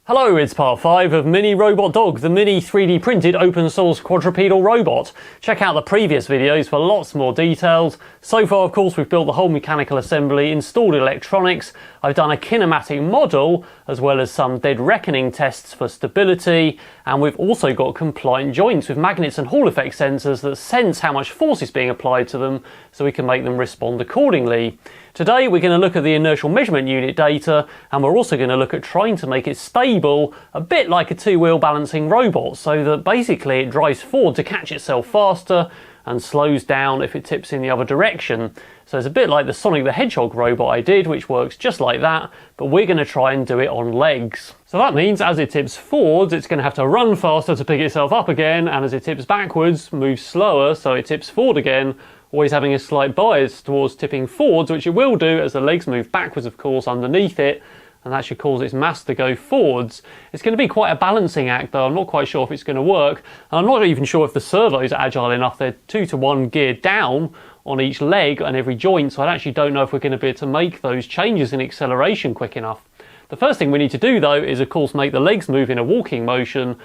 Hello, it's part 5 of Mini Robot Dog, the mini 3D printed open source quadrupedal robot. Check out the previous videos for lots more details. So far, of course, we've built the whole mechanical assembly, installed electronics, I've done a kinematic model, as well as some dead reckoning tests for stability, and we've also got compliant joints with magnets and Hall effect sensors that sense how much force is being applied to them, so we can make them respond accordingly. Today we're going to look at the inertial measurement unit data, and we're also going to look at trying to make it stable, a bit like a two-wheel balancing robot, so that basically it drives forward to catch itself faster and slows down if it tips in the other direction. So it's a bit like the Sonic the Hedgehog robot I did, which works just like that, but we're going to try and do it on legs. So that means as it tips forwards, it's going to have to run faster to pick itself up again, and as it tips backwards, move slower so it tips forward again, always having a slight bias towards tipping forwards, which it will do as the legs move backwards, of course, underneath it, and that should cause its mass to go forwards. It's going to be quite a balancing act, though. I'm not quite sure if it's going to work. And I'm not even sure if the servos are agile enough. They're 2-to-1 geared down on each leg and every joint, so I actually don't know if we're going to be able to make those changes in acceleration quick enough. The first thing we need to do, though, is of course make the legs move in a walking motion,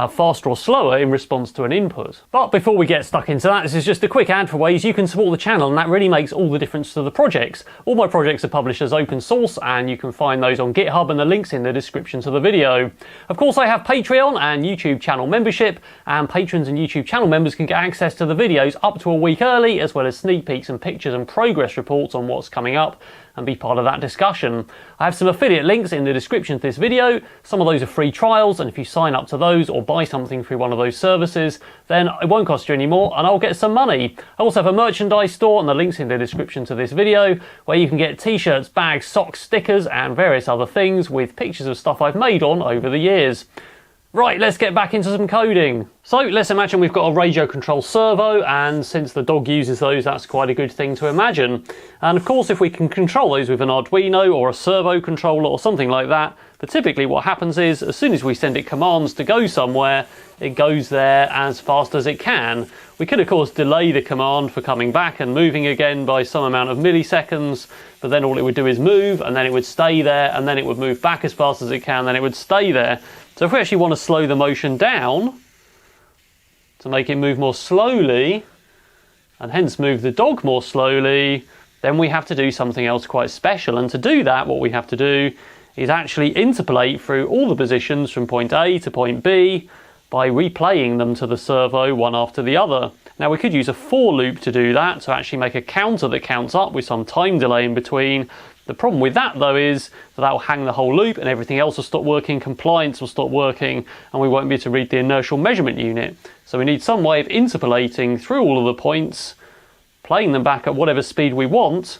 faster or slower in response to an input. But before we get stuck into that, this is just a quick ad for ways you can support the channel, and that really makes all the difference to the projects. All my projects are published as open source, and you can find those on GitHub, and the links in the description to the video. Of course, I have Patreon and YouTube channel membership, and patrons and YouTube channel members can get access to the videos up to a week early, as well as sneak peeks and pictures and progress reports on what's coming up, and be part of that discussion. I have some affiliate links in the description to this video. Some of those are free trials, and if you sign up to those or buy something through one of those services, then it won't cost you any more and I'll get some money. I also have a merchandise store, and the link's in the description to this video, where you can get t-shirts, bags, socks, stickers and various other things with pictures of stuff I've made on over the years. Right, let's get back into some coding. So let's imagine we've got a radio control servo, and since the dog uses those, that's quite a good thing to imagine. And of course, if we can control those with an Arduino or a servo controller or something like that, but typically what happens is, as soon as we send it commands to go somewhere, it goes there as fast as it can. We could of course delay the command for coming back and moving again by some amount of milliseconds, but then all it would do is move, and then it would stay there, and then it would move back as fast as it can, then it would stay there. So if we actually want to slow the motion down, to make it move more slowly, and hence move the dog more slowly, then we have to do something else quite special. And to do that, what we have to do is actually interpolate through all the positions from point A to point B by replaying them to the servo one after the other. Now we could use a for loop to do that, to actually make a counter that counts up with some time delay in between. The problem with that, though, is that will hang the whole loop and everything else will stop working, compliance will stop working, and we won't be able to read the inertial measurement unit. So we need some way of interpolating through all of the points, playing them back at whatever speed we want,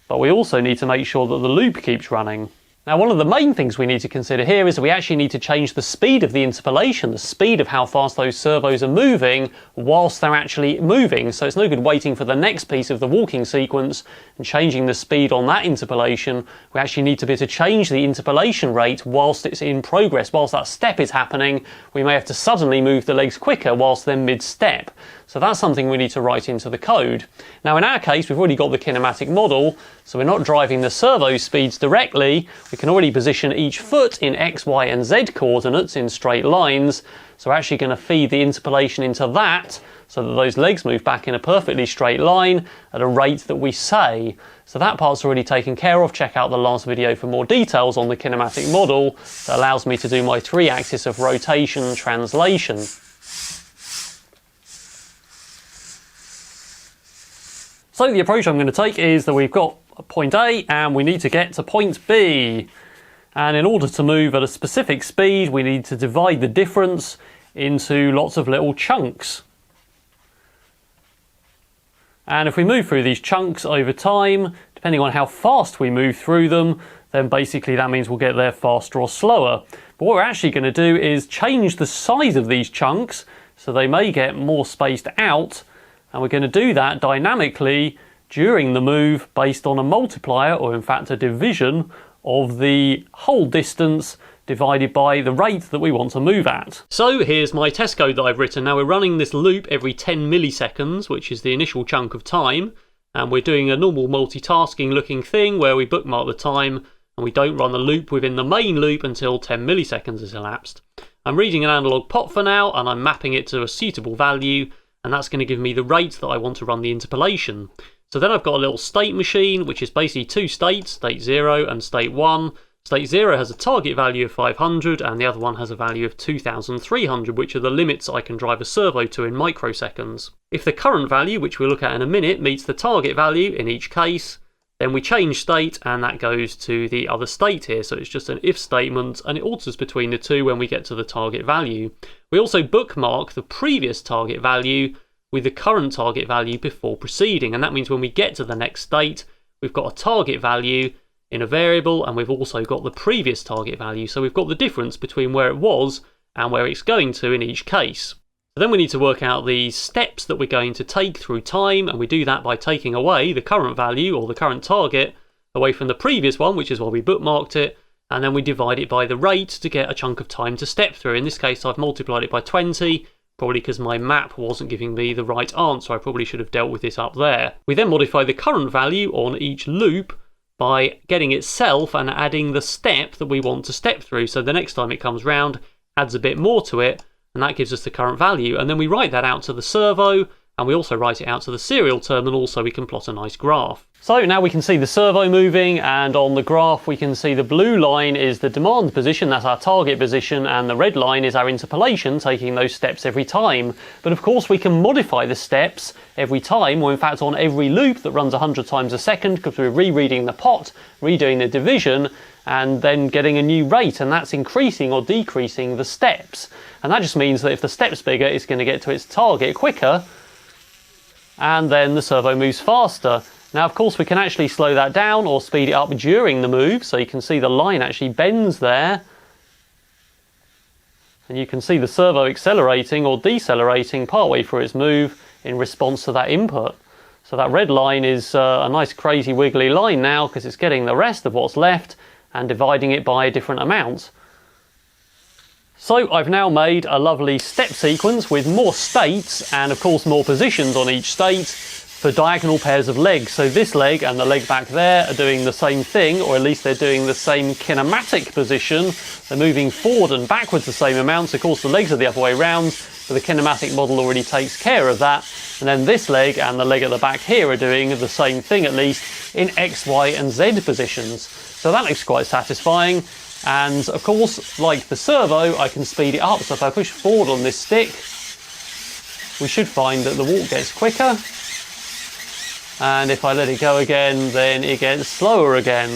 but we also need to make sure that the loop keeps running. Now, one of the main things we need to consider here is that we actually need to change the speed of the interpolation, the speed of how fast those servos are moving whilst they're actually moving. So it's no good waiting for the next piece of the walking sequence and changing the speed on that interpolation. We actually need to be able to change the interpolation rate whilst it's in progress. Whilst that step is happening, we may have to suddenly move the legs quicker whilst they're mid-step. So that's something we need to write into the code. Now in our case, we've already got the kinematic model, so we're not driving the servo speeds directly. We can already position each foot in X, Y and Z coordinates in straight lines. So we're actually going to feed the interpolation into that, so that those legs move back in a perfectly straight line at a rate that we say. So that part's already taken care of. Check out the last video for more details on the kinematic model that allows me to do my 3-axis of rotation translation. So the approach I'm going to take is that we've got point A and we need to get to point B. And in order to move at a specific speed, we need to divide the difference into lots of little chunks. And if we move through these chunks over time, depending on how fast we move through them, then basically that means we'll get there faster or slower. But what we're actually going to do is change the size of these chunks so they may get more spaced out. And we're going to do that dynamically during the move based on a multiplier, or in fact a division, of the whole distance divided by the rate that we want to move at. So here's my test code that I've written. Now we're running this loop every 10 milliseconds, which is the initial chunk of time. And we're doing a normal multitasking looking thing where we bookmark the time and we don't run the loop within the main loop until 10 milliseconds has elapsed. I'm reading an analog pot for now, and I'm mapping it to a suitable value, and that's going to give me the rate that I want to run the interpolation. So then I've got a little state machine, which is basically two states, state 0 and state 1. State 0 has a target value of 500, and the other one has a value of 2300, which are the limits I can drive a servo to in microseconds. If the current value, which we'll look at in a minute, meets the target value in each case, then we change state, and that goes to the other state here. So it's just an if statement, and it alters between the two when we get to the target value. We also bookmark the previous target value with the current target value before proceeding, and that means when we get to the next state, we've got a target value in a variable, and we've also got the previous target value. So we've got the difference between where it was and where it's going to in each case. So then we need to work out the steps that we're going to take through time, and we do that by taking away the current value, or the current target, away from the previous one, which is why we bookmarked it, and then we divide it by the rate to get a chunk of time to step through. In this case, I've multiplied it by 20, probably because my map wasn't giving me the right answer. I probably should have dealt with this up there. We then modify the current value on each loop by getting itself and adding the step that we want to step through. So the next time it comes round, adds a bit more to it, and that gives us the current value. And then we write that out to the servo, and we also write it out to the serial terminal so we can plot a nice graph. So now we can see the servo moving, and on the graph we can see the blue line is the demand position, that's our target position, and the red line is our interpolation, taking those steps every time. But of course we can modify the steps every time, or in fact on every loop that runs 100 times a second, because we're rereading the pot, redoing the division, and then getting a new rate, and that's increasing or decreasing the steps. And that just means that if the step's bigger, it's going to get to its target quicker, and then the servo moves faster. Now of course we can actually slow that down or speed it up during the move, so you can see the line actually bends there, and you can see the servo accelerating or decelerating partway through its move in response to that input. So that red line is a nice crazy wiggly line now, because it's getting the rest of what's left and dividing it by a different amount. So I've now made a lovely step sequence with more states and of course more positions on each state for diagonal pairs of legs. So this leg and the leg back there are doing the same thing, or at least they're doing the same kinematic position. They're moving forward and backwards the same amounts. Of course the legs are the other way around, but the kinematic model already takes care of that. And then this leg and the leg at the back here are doing the same thing, at least in X, Y and Z positions. So that looks quite satisfying. And of course, like the servo, I can speed it up. So if I push forward on this stick, we should find that the walk gets quicker. And if I let it go again, then it gets slower again.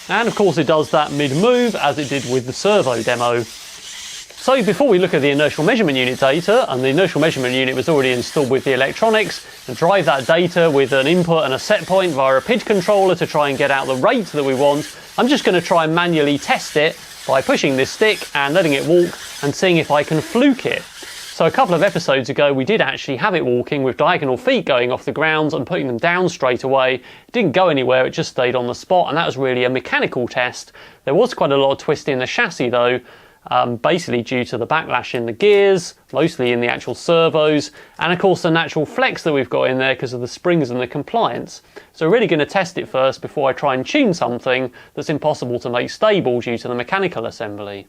And of course it does that mid-move, as it did with the servo demo. So before we look at the inertial measurement unit data, and the inertial measurement unit was already installed with the electronics, and drive that data with an input and a set point via a PID controller to try and get out the rate that we want, I'm just going to try and manually test it by pushing this stick and letting it walk and seeing if I can fluke it. So a couple of episodes ago we did actually have it walking with diagonal feet going off the ground and putting them down straight away. It didn't go anywhere, it just stayed on the spot, and that was really a mechanical test. There was quite a lot of twist in the chassis though, basically due to the backlash in the gears, mostly in the actual servos, and of course the natural flex that we've got in there because of the springs and the compliance. So we're really going to test it first before I try and tune something that's impossible to make stable due to the mechanical assembly.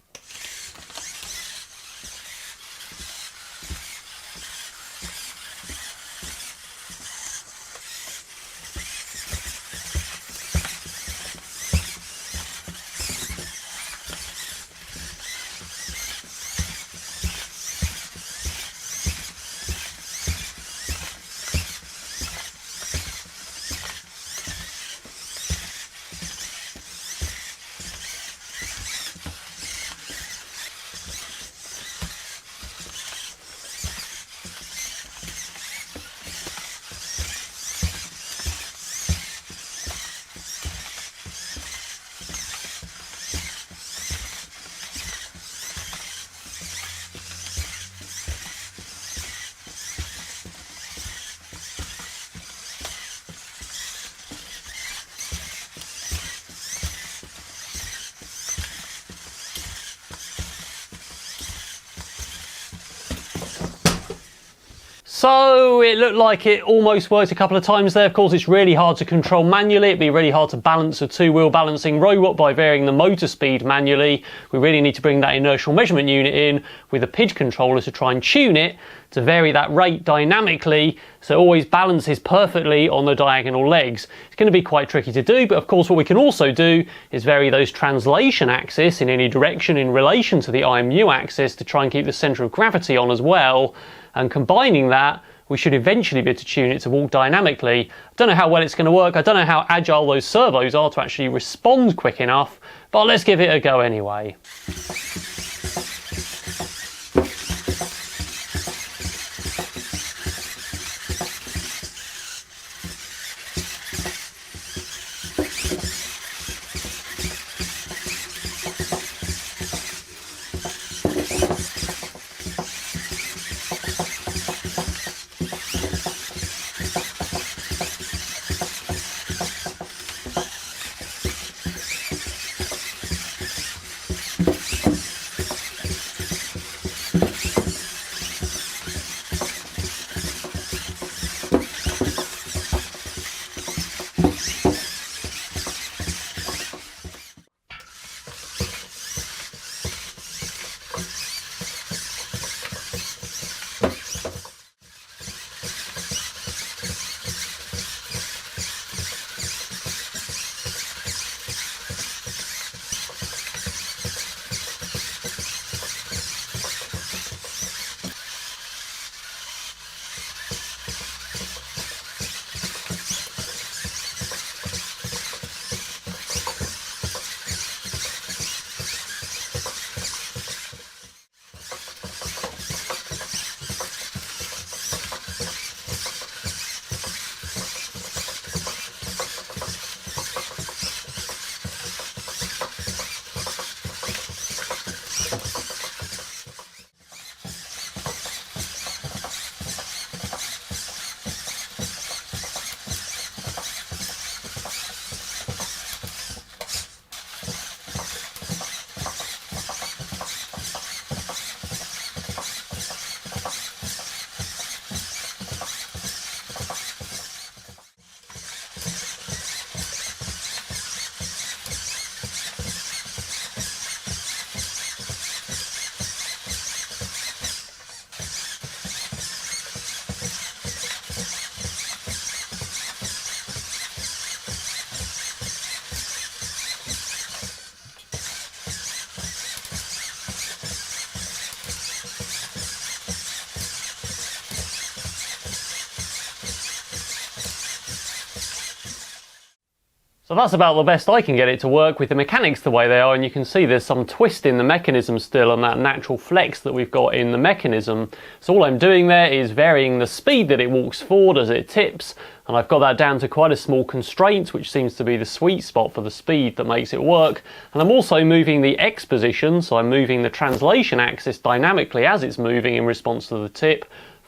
So it looked like it almost worked a couple of times there. Of course, it's really hard to control manually. It'd be really hard to balance a two-wheel balancing robot by varying the motor speed manually. We really need to bring that inertial measurement unit in with a PID controller to try and tune it to vary that rate dynamically so it always balances perfectly on the diagonal legs. It's going to be quite tricky to do, but of course what we can also do is vary those translation axis in any direction in relation to the IMU axis to try and keep the centre of gravity on as well. And combining that, we should eventually be able to tune it to walk dynamically. I don't know how well it's going to work. I don't know how agile those servos are to actually respond quick enough, but let's give it a go anyway. So that's about the best I can get it to work with the mechanics the way they are, and you can see there's some twist in the mechanism still and that natural flex that we've got in the mechanism. So all I'm doing there is varying the speed that it walks forward as it tips, and I've got that down to quite a small constraint, which seems to be the sweet spot for the speed that makes it work. And I'm also moving the X position, so I'm moving the translation axis dynamically as it's moving in response to the tip,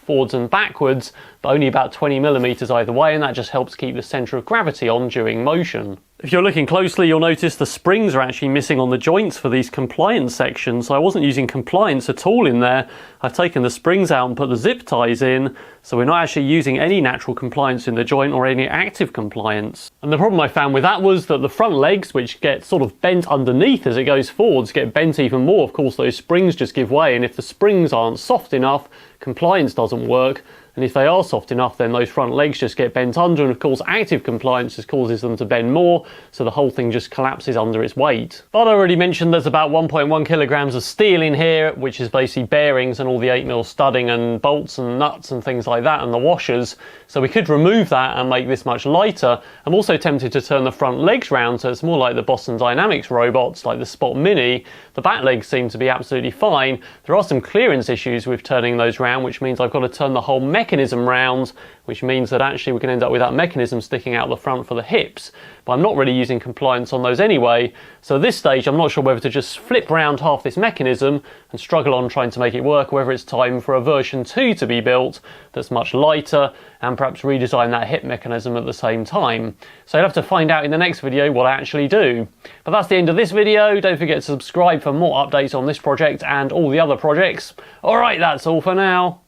forwards and backwards, but only about 20 millimeters either way, and that just helps keep the center of gravity on during motion. If you're looking closely, you'll notice the springs are actually missing on the joints for these compliance sections, so I wasn't using compliance at all in there. I've taken the springs out and put the zip ties in, so we're not actually using any natural compliance in the joint or any active compliance. And the problem I found with that was that the front legs, which get sort of bent underneath as it goes forwards, get bent even more. Of course, those springs just give way, and if the springs aren't soft enough, compliance doesn't work. And if they are soft enough, then those front legs just get bent under, and of course active compliance just causes them to bend more, so the whole thing just collapses under its weight. But I already mentioned there's about 1.1 kilograms of steel in here, which is basically bearings and all the 8mm studding and bolts and nuts and things like that, and the washers. So we could remove that and make this much lighter. I'm also tempted to turn the front legs round, so it's more like the Boston Dynamics robots, like the Spot Mini. The back legs seem to be absolutely fine. There are some clearance issues with turning those round, which means I've got to turn the whole mechanism round, which means that actually we can end up with that mechanism sticking out the front for the hips. But I'm not really using compliance on those anyway, so at this stage I'm not sure whether to just flip round half this mechanism and struggle on trying to make it work, or whether it's time for a version 2 to be built that's much lighter and perhaps redesign that hip mechanism at the same time. So you'll have to find out in the next video what I actually do. But that's the end of this video. Don't forget to subscribe for more updates on this project and all the other projects. Alright, that's all for now.